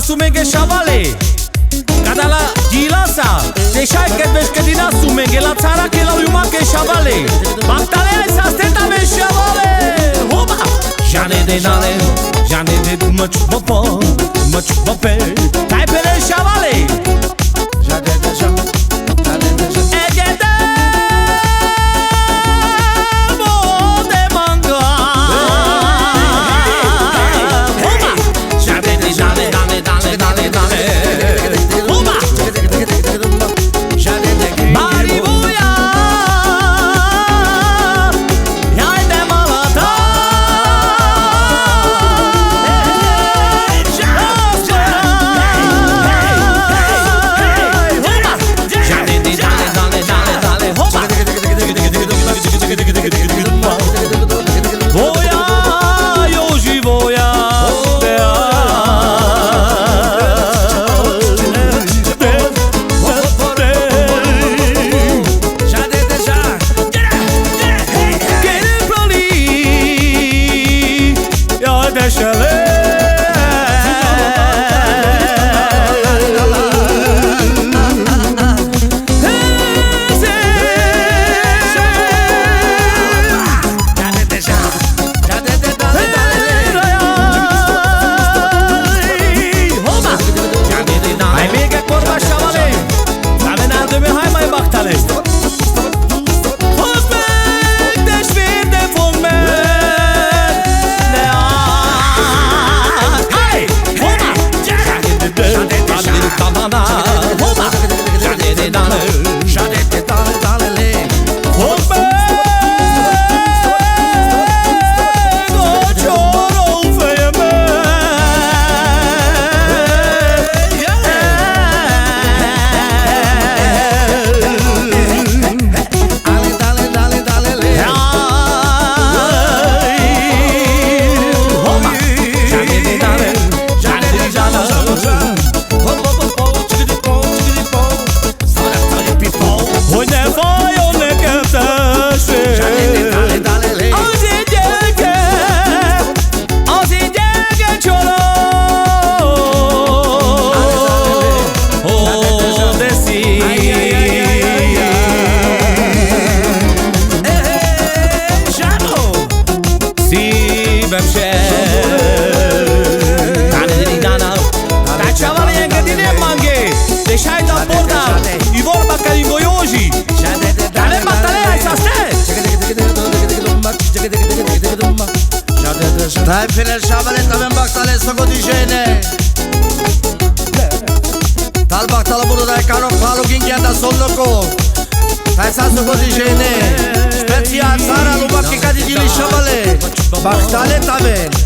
Sumenge shavale cada la gilasa deixai que vezi că din sumenge la țara că la yuma que shavale bactale sa steta me shavale hoba jane de nale jane de much pope tai pele shavale jane de jane egeda mo de manga hoba jane de jane Dai fine shavale tamen baktale sogo dijene Tal baktala bunu dai kano palo gingianda solloko Dai sa sogo dijene Special sara lubaki kadi dili shavale Baktale tamen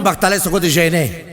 Bem baktale soko di jene